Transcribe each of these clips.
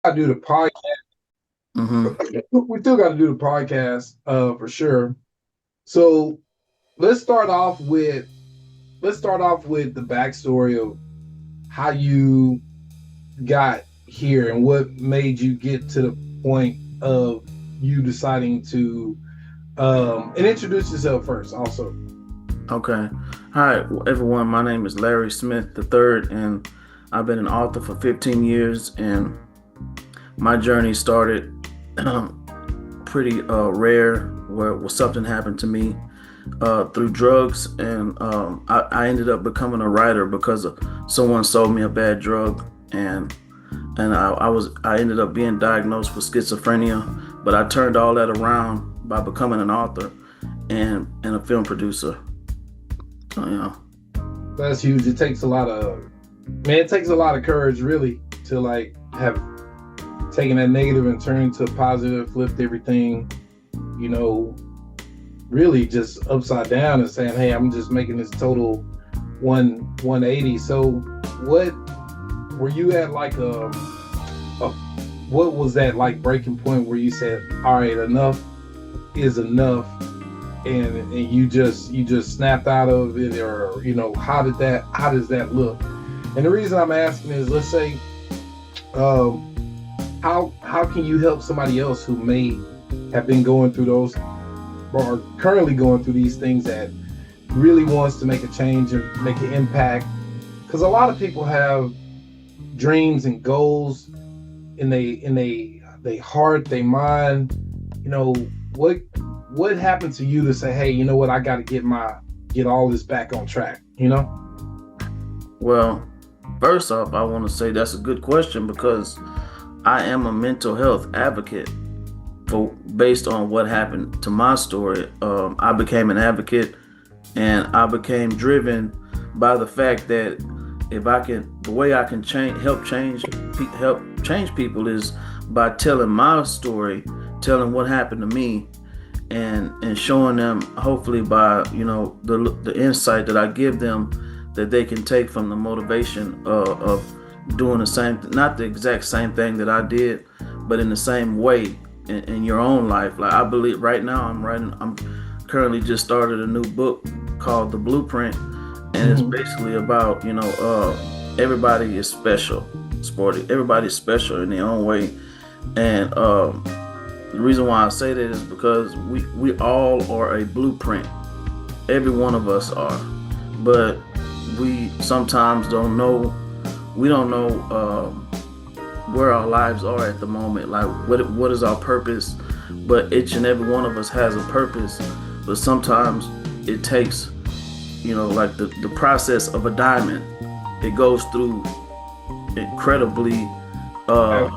I do the podcast. Mm-hmm. We still got to do the podcast, for sure. So let's start off with the backstory of how you got here and what made you get to the point of you deciding to and introduce yourself first also. Okay. Hi, everyone. My name is Larry Smith III, and I've been an author for 15 years. And my journey started pretty rare, where something happened to me through drugs, and I ended up becoming a writer because someone sold me a bad drug, and I ended up being diagnosed with schizophrenia. But I turned all that around by becoming an author and a film producer. So yeah. That's huge. It takes a lot of courage really to like have taken that negative and turned to positive, flipped everything, you know, really just upside down and saying, "Hey, I'm just making this total 180." So, what were you at like a what was that like breaking point where you said, "All right, enough is enough," and you just snapped out of it, or how does that look? And the reason I'm asking is, let's say, um, how can you help somebody else who may have been going through those or are currently going through these things that really wants to make a change and make an impact? Because a lot of people have dreams and goals in they heart, they mind. You know what what happened to you to say, hey, you know what, I got to get all this back on track. Well, first off, I want to say that's a good question because I am a mental health advocate. For based on what happened to my story, I became an advocate, and I became driven by the fact that if I can, the way I can help change people is by telling my story, telling what happened to me, and showing them, hopefully by the insight that I give them, that they can take from the motivation of doing the same, not the exact same thing that I did, but in the same way in your own life. Like, I believe right now I'm currently just started a new book called The Blueprint, and it's Mm-hmm. basically about everybody is special, Sporty. Everybody's special in their own way, and the reason why I say that is because we all are a blueprint. Every one of us are, but we sometimes don't know. We don't know where our lives are at the moment. Like, what is our purpose? But each and every one of us has a purpose. But sometimes it takes, like the process of a diamond. It goes through incredibly uh,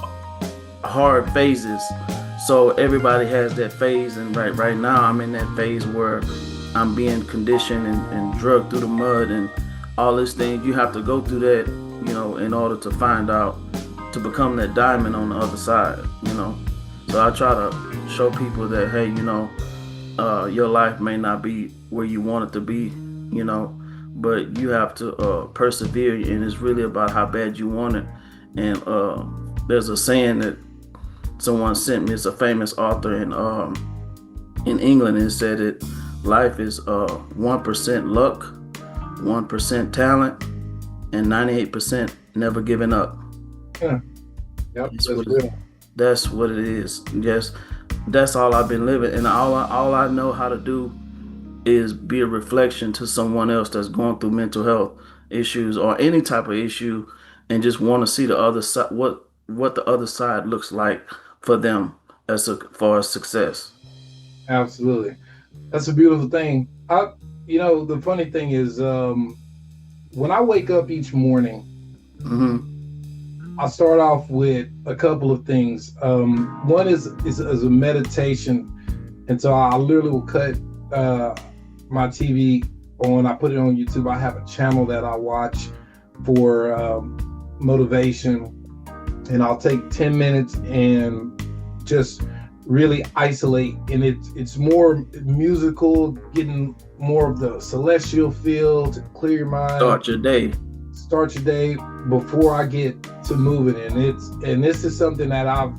hard phases. So everybody has that phase, and right now I'm in that phase where I'm being conditioned and drugged through the mud and all this thing. You have to go through that, in order to find out, to become that diamond on the other side. So I try to show people that, hey, your life may not be where you want it to be, but you have to persevere, and it's really about how bad you want it. And there's a saying that someone sent me. It's a famous author in England, and it said that life is 1% luck, 1% talent, and 98% never giving up. Yeah. Yep, That's that's what it, real. that's what it is. Yes, that's all I've been living, and all I know how to do is be a reflection to someone else that's going through mental health issues or any type of issue, and just want to see the other side, what the other side looks like for them as far as success. Absolutely. That's a beautiful thing. The funny thing is, when I wake up each morning, Hmm. I start off with a couple of things. One is a meditation, and so I literally will cut uh, my TV on. I put it on YouTube. I have a channel that I watch for motivation, and I'll take 10 minutes and just really isolate. And it's more musical, getting more of the celestial feel to clear your mind, Start your day. start your day before I get to moving. And this is something that I've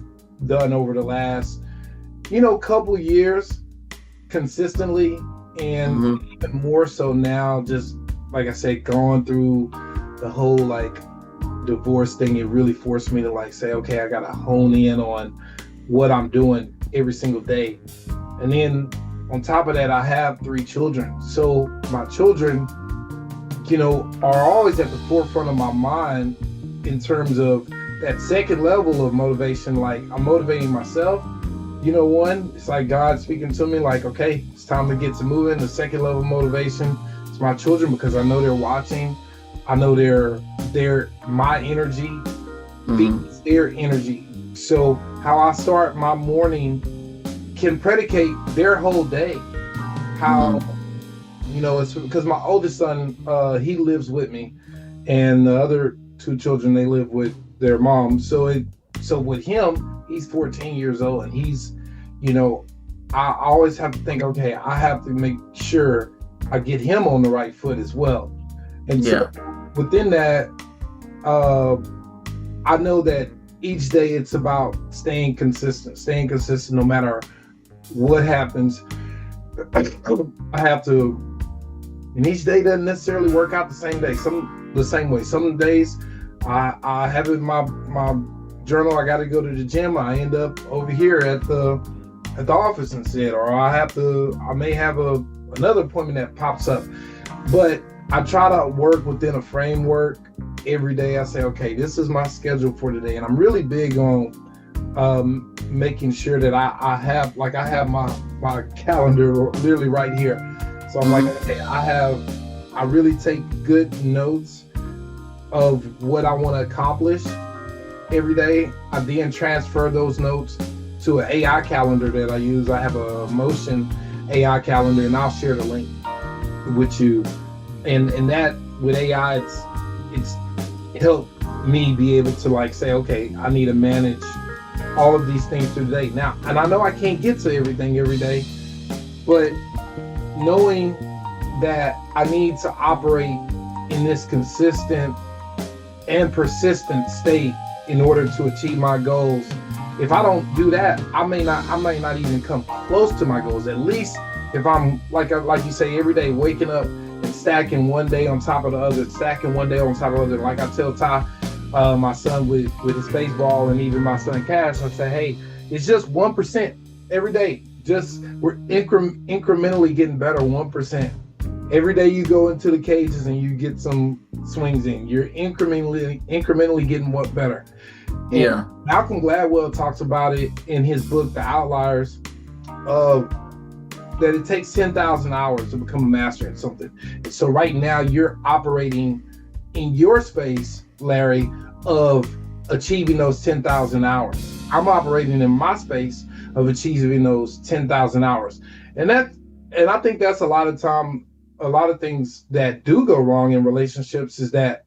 done over the last, couple years consistently, and even more so now, just like I said, going through the whole like divorce thing. It really forced me to like say, okay, I gotta hone in on what I'm doing every single day. And then on top of that, I have 3 children. So my children, are always at the forefront of my mind in terms of that second level of motivation. Like, I'm motivating myself. One, it's like God speaking to me like, okay, it's time to get to moving. The second level of motivation is my children, because I know they're watching. I know they're my energy feeds their energy. So how I start my morning can predicate their whole day. How, it's because my oldest son, he lives with me, and the other 2 children, they live with their mom. So with him, he's 14 years old, and he's, I always have to think, okay, I have to make sure I get him on the right foot as well. And so within that, I know that each day it's about staying consistent no matter what happens. I have to, and each day doesn't necessarily work out the same way. Some days I have in my journal, I got to go to the gym. I end up over here at the office instead, or I may have another appointment that pops up. But I try to work within a framework every day. I say, okay, this is my schedule for today, and I'm really big on making sure that I have my calendar literally right here. So I'm like, okay, I really take good notes of what I want to accomplish every day. I then transfer those notes to an AI calendar that I use. I have a Motion AI calendar, and I'll share the link with you. And that with AI, it's helped me be able to like say, okay, I need to manage all of these things through the day. Now, and I know I can't get to everything every day, but knowing that I need to operate in this consistent and persistent state in order to achieve my goals. If I don't do that, I may not even come close to my goals. At least if I'm like you say, every day waking up and stacking one day on top of the other, Like I tell Ty, my son with his baseball, and even my son Cash, I say, hey, it's just 1% every day. Just we're incrementally getting better 1%. Every day you go into the cages and you get some swings in, you're incrementally getting what better. And Malcolm Gladwell talks about it in his book, The Outliers, that it takes 10,000 hours to become a master at something. And so right now you're operating in your space, Larry, of achieving those 10,000 hours. I'm operating in my space of achieving those 10,000 hours. And I think that's a lot of things that do go wrong in relationships is that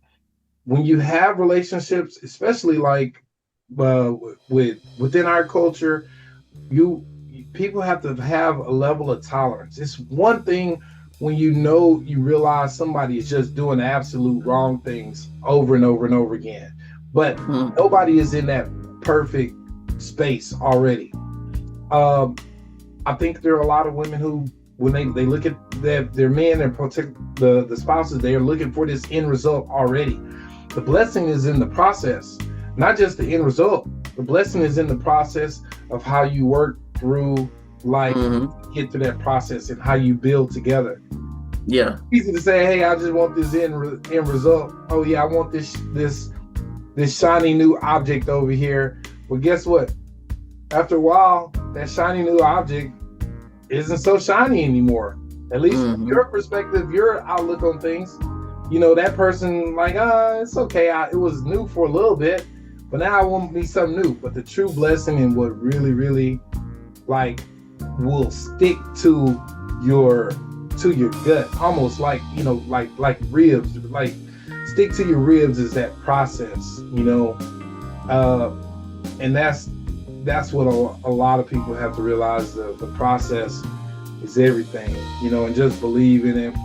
when you have relationships, especially like within our culture, people have to have a level of tolerance. It's one thing when you realize somebody is just doing the absolute wrong things over and over and over again, but nobody is in that perfect space already. I think there are a lot of women who, when they look at their men and protect the spouses, they are looking for this end result already. The blessing is in the process, not just the end result. The blessing is in the process of how you work through life, get to that process, and how you build together. Yeah. Easy to say, hey, I just want this end result. Oh yeah, I want this shiny new object over here. Well, guess what? After a while, that shiny new object isn't so shiny anymore. At least from your perspective, your outlook on things. That person like, it's okay. It was new for a little bit, but now I want me something new. But the true blessing and what really, really will stick to your gut, almost like ribs, like stick to your ribs is that process, and that's what a lot of people have to realize. The process is everything, and just believe in it.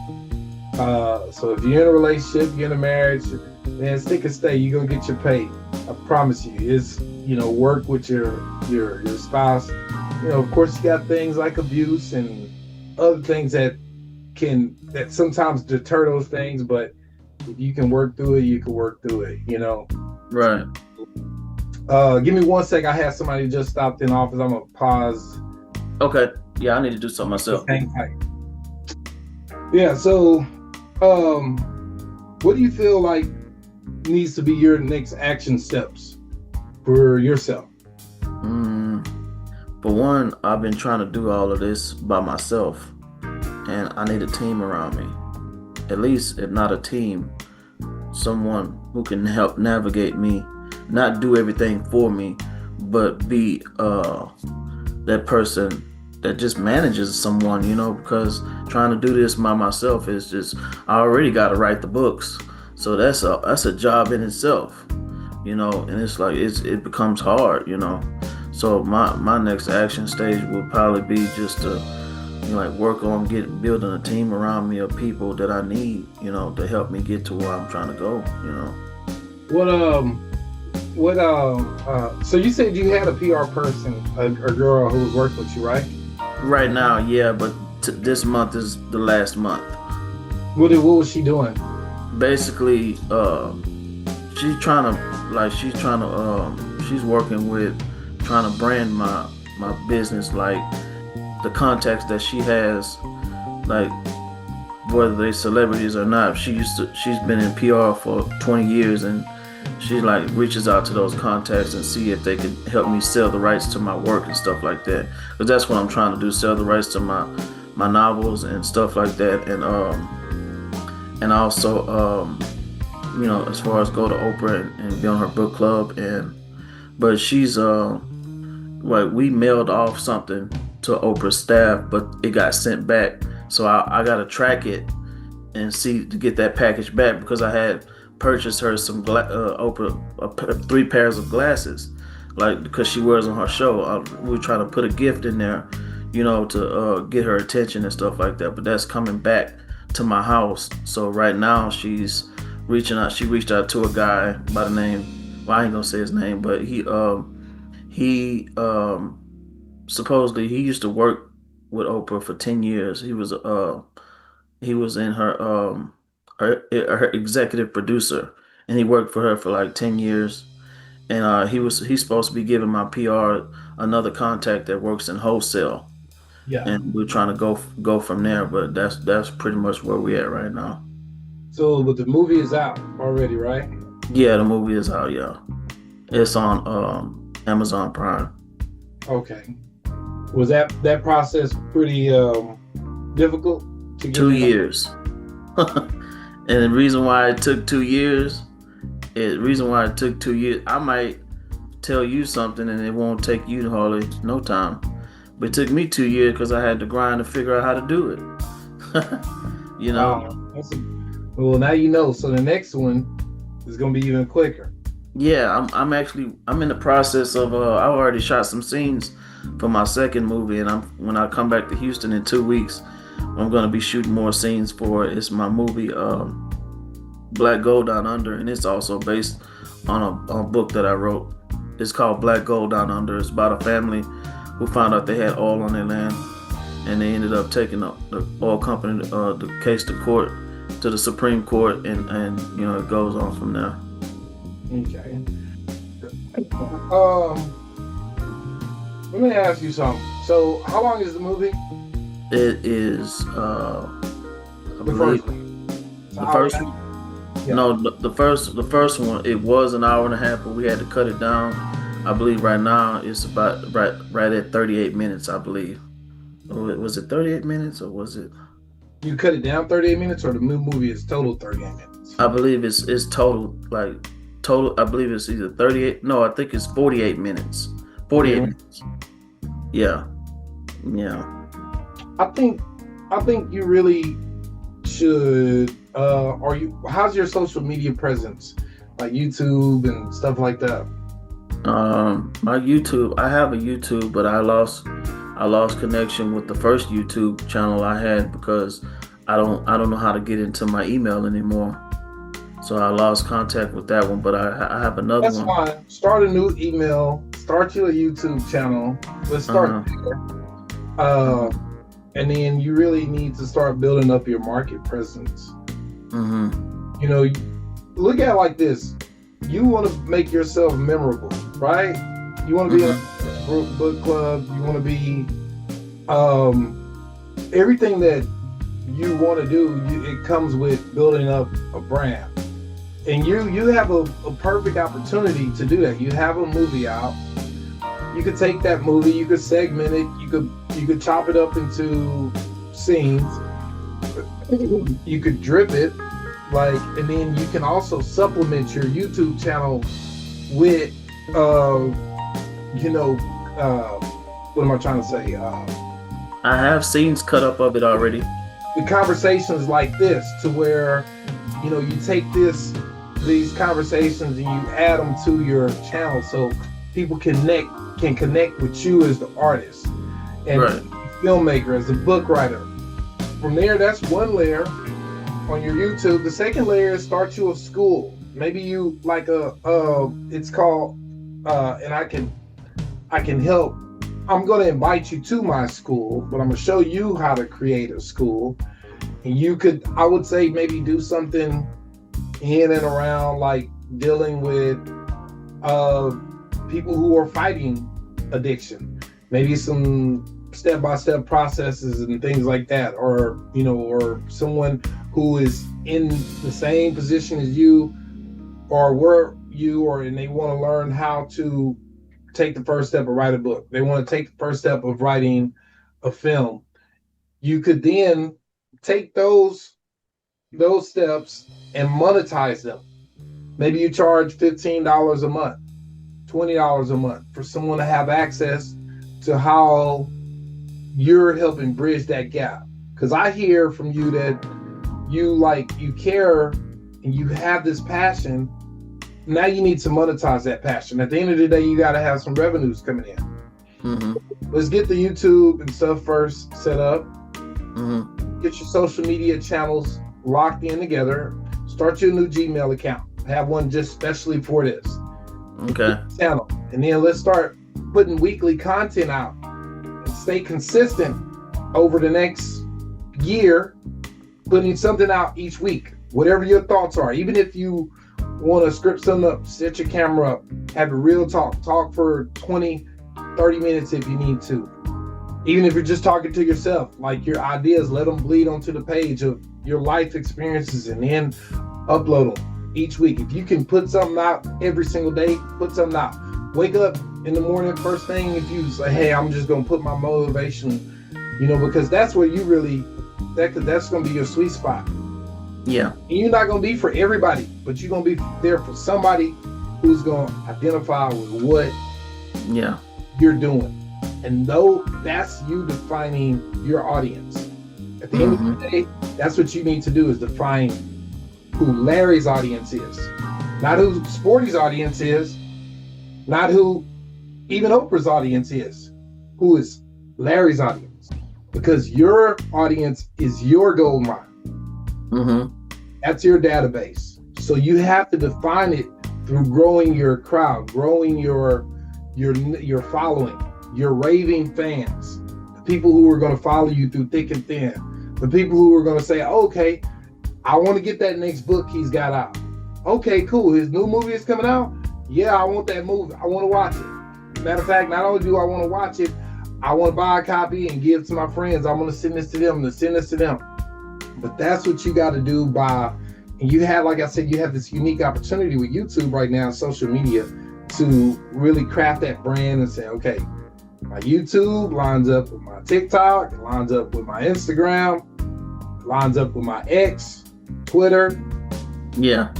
So if you're in a relationship, you're in a marriage, man, stick and stay. You're gonna get your pay. I promise you, it's, work with your spouse. Of course, you got things like abuse and other things that sometimes deter those things, but if you can work through it, you can work through it. Right. Give me 1 sec. I had somebody just stopped in office. I'm gonna pause. Okay. Yeah, I need to do something myself. Hang tight. Yeah. So, what do you feel like needs to be your next action steps for yourself? For one, I've been trying to do all of this by myself, and I need a team around me. At least, if not a team, someone who can help navigate me, not do everything for me, but be that person that just manages someone, because trying to do this by myself is just, I already got to write the books. So that's a job in itself, and it's like, it becomes hard, So my next action stage will probably be just to, work on building a team around me of people that I need, to help me get to where I'm trying to go, So you said you had a PR person, a girl who was working with you, right? Right now, yeah, but this month is the last month. What was she doing? Basically, she's working with trying to brand my business, like the contacts that she has, like whether they're celebrities or not. She's been in PR for 20 years, and she reaches out to those contacts and see if they can help me sell the rights to my work and stuff like that. Because that's what I'm trying to do, sell the rights to my novels and stuff like that. And also, as far as go to Oprah and be on her book club. But she's, we mailed off something to Oprah's staff, but it got sent back. So I got to track it and see to get that package back, because I had purchased her some Oprah 3 pairs of glasses, because she wears on her show. We were trying to put a gift in there, to get her attention and stuff like that. But that's coming back to my house. So right now she's reaching out. She reached out to a guy by the name, well, I ain't gonna say his name, but he supposedly he used to work with Oprah for 10 years. He was in her executive producer, and he worked for her for 10 years. And he's supposed to be giving my PR another contact that works in wholesale. Yeah. And we're trying to go from there, but that's pretty much where we at right now. So, but the movie is out already, right? Yeah, the movie is out. Yeah, it's on Amazon Prime. Okay. Was that process pretty difficult to get? 2 years. And the reason why it took 2 years, I might tell you something and it won't take you hardly no time. But it took me 2 years because I had to grind to figure out how to do it. Well, now you know. So the next one is going to be even quicker. Yeah, I'm in the process of I already shot some scenes for my second movie, and when I come back to Houston in 2 weeks, I'm going to be shooting more scenes for it. It's my movie Black Gold Down Under, and it's also based on a book that I wrote. It's called Black Gold Down Under. It's about a family who found out they had oil on their land, and they ended up taking the oil company the case to court, to the Supreme Court, and it goes on from there. Okay. Let me ask you something. So, how long is the movie? It is The first one. The first one? Yeah. No, the first one, it was an hour and a half, but we had to cut it down. I believe right now it's about right at 38 minutes, I believe. Was it 38 minutes or was it? You cut it down 38 minutes, or the movie is total 38 minutes? I believe it's total, I believe it's either 38. No, I think it's 48 minutes. 48 minutes. Yeah. I think you really should. How's your social media presence, like YouTube and stuff like that? My YouTube, I have a YouTube, but I lost connection with the first YouTube channel I had because I don't know how to get into my email anymore. So I lost contact with that one, but I have another That's one. fine. Start a new email. Start your YouTube channel. Let's start there. And then you really need to start building up your market presence. You know, look at it like this. You want to make yourself memorable, right? You want to be in a book club. You want to be everything that you want to do. It comes with building up a brand. And you have a perfect opportunity to do that. You have a movie out. You could take that movie, you could segment it, you could chop it up into scenes. You could drip it, and then you can also supplement your YouTube channel with, what am I trying to say? I have scenes cut up of it already. The conversations like this, to where, you take these conversations and you add them to your channel so people can connect with you as the artist and filmmaker, as a book writer. From there, that's one layer on your YouTube. The second layer is start you a school. Maybe you like it's called, and I can help. I'm going to invite you to my school, but I'm going to show you how to create a school. And you could, I would say, maybe do something in and around like dealing with people who are fighting addiction, maybe some step-by-step processes and things like that, or someone who is in the same position as you and they want to learn how to take the first step of write a book. They want to take the first step of writing a film. You could then take those steps and monetize them. Maybe you charge $15 a month, $20 a month for someone to have access to how you're helping bridge that gap. Because I hear from you that you care and you have this passion. Now you need to monetize that passion. At the end of the day, you got to have some revenues coming in. Let's get the YouTube and stuff first set up. Get your social media channels locked in together. Start your new Gmail account. Have one just specially for this. Okay. Channel. And then let's start putting weekly content out. And stay consistent over the next year, putting something out each week. Whatever your thoughts are. Even if you want to script something up, set your camera up, have a real talk for 20, 30 minutes if you need to. Even if you're just talking to yourself, like your ideas, let them bleed onto the page of your life experiences and then upload them each week. If you can put something out every single day, put something out. Wake up in the morning, first thing, if you say, hey, I'm just going to put my motivation, because that's where you really, that's going to be your sweet spot. Yeah. And you're not going to be for everybody, but you're going to be there for somebody who's going to identify with what you're doing. And that's you defining your audience. At the end of the day, that's what you need to do, is define who Larry's audience is. Not who Sporty's audience is, not who even Oprah's audience is. Who is Larry's audience? Because your audience is your gold mine. That's your database. So you have to define it through growing your crowd, growing your following, your raving fans, the people who are going to follow you through thick and thin, the people who are going to say, okay, I want to get that next book he's got out. Okay, cool. His new movie is coming out. Yeah, I want that movie. I want to watch it. Matter of fact, not only do I want to watch it, I want to buy a copy and give it to my friends. I'm going to send this to them, But that's what you got to do and you have, like I said, you have this unique opportunity with YouTube right now, social media, to really craft that brand and say, okay, my YouTube lines up with my TikTok, it lines up with my Instagram, it lines up with my X, Twitter. Yeah.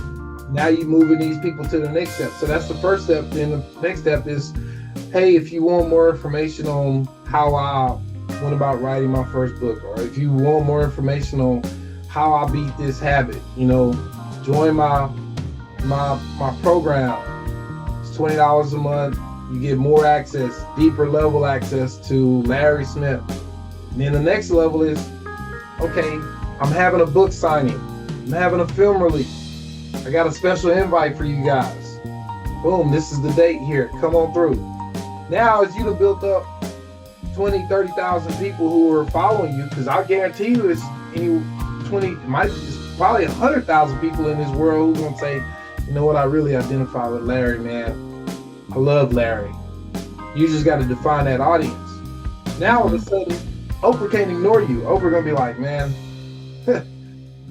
Now you're moving these people to the next step. So that's the first step. Then the next step is, hey, if you want more information on how I went about writing my first book, or if you want more information on how I beat this habit, join my program. It's $20 a month. You get more access, deeper level access to Larry Smith. And then the next level is, okay, I'm having a book signing. I'm having a film release. I got a special invite for you guys. Boom, this is the date here. Come on through. Now, as you've built up 20, 30,000 people who are following you, because I guarantee you it's probably 100,000 people in this world who's going to say, you know what, I really identify with Larry, man. I love Larry. You just got to define that audience. Now, all of a sudden, Oprah can't ignore you. Oprah going to be like, man,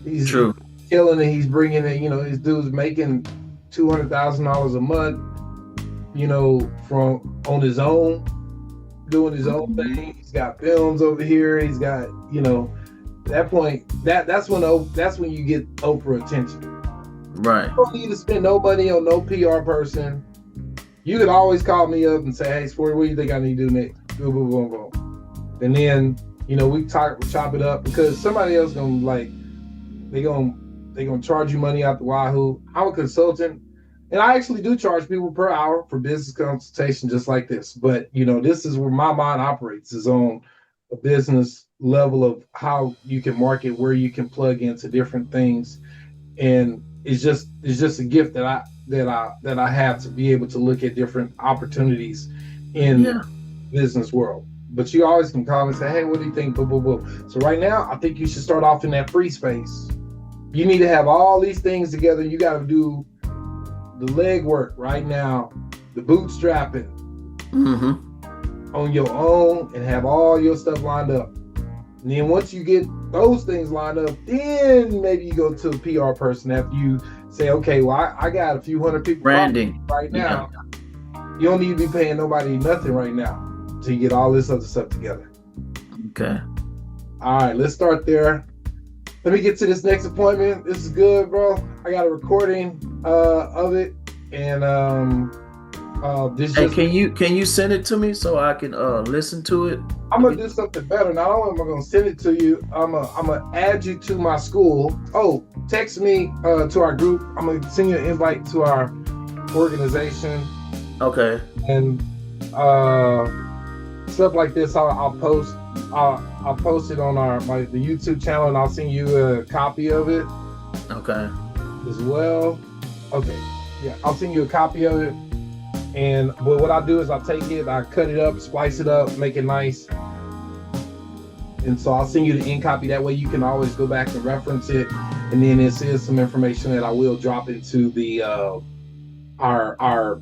he's True. killing it. He's bringing it, this dude's making $200,000 a month, from on his own, doing his own thing. He's got films over here. He's got, at that point, that's when you get Oprah attention. Right. You don't need to spend no money on no PR person. You could always call me up and say, hey, Sporty, what do you think I need to do next? Boom, boom, boom, boom. And then, we chop it up, because somebody else gonna they gonna charge you money out the wahoo. I'm a consultant, and I actually do charge people per hour for business consultation just like this. But, this is where my mind operates, is on a business level of how you can market, where you can plug into different things. And it's just a gift that I have to be able to look at different opportunities in the business world. But you always can call and say, hey, what do you think? Boo, boo, boo. So right now, I think you should start off in that free space. You need to have all these things together. You got to do the leg work right now, the bootstrapping on your own, and have all your stuff lined up. And then once you get those things lined up, then maybe you go to a PR person after you say, okay, well, I got a few hundred people branding right now. Yeah. You don't need to be paying nobody nothing right now to get all this other stuff together. Okay. All right, let's start there. Let me get to this next appointment. This is good, bro. I got a recording of it, and Can you send it to me so I can listen to it? I'm gonna do something better. Not only am I gonna send it to you, I'm gonna add you to my school. Oh, text me to our group. I'm gonna send you an invite to our organization. Okay. And stuff like this, I'll post. I'll post it on the YouTube channel, and I'll send you a copy of it. Okay. As well. Okay. Yeah, I'll send you a copy of it. But what I do is I take it, I cut it up, splice it up, make it nice. And so I'll send you the end copy. That way you can always go back and reference it. And then this is some information that I will drop into the our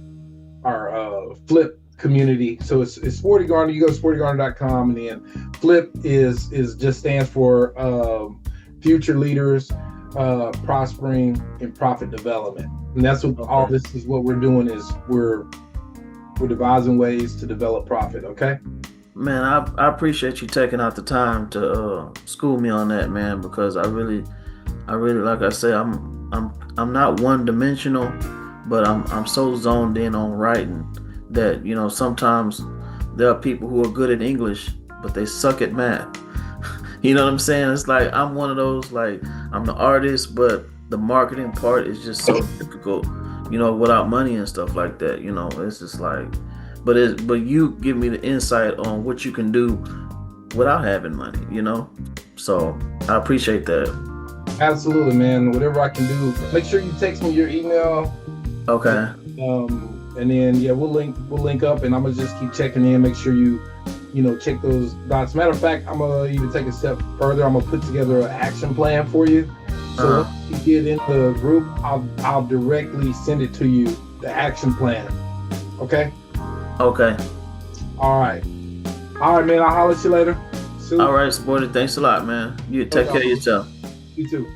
Flip community. So it's Sporty Garner. You go to sportygarner.com, and then Flip is just stands for future leaders prospering in profit development. And that's what all this is. What we're doing is we're devising ways to develop profit. Okay. Man, I appreciate you taking out the time to school me on that, man, because I really, like I say, I'm not one dimensional, but I'm so zoned in on writing that, sometimes there are people who are good at English, but they suck at math. You know what I'm saying? It's like I'm one of those, like, I'm the artist, but the marketing part is just so difficult, without money and stuff like that. It's just like, but you give me the insight on what you can do without having money, So I appreciate that. Absolutely, man. Whatever I can do. Make sure you text me your email. Okay. And then we'll link up, and I'm gonna just keep checking in, make sure you check those dots. Matter of fact, I'm gonna even take a step further. I'm gonna put together an action plan for you. So once you get in the group, I'll directly send it to you, the action plan. Okay? Okay. All right, man. I'll holler at you later. All right, Sporty. Thanks a lot, man. You take care of yourself. You too.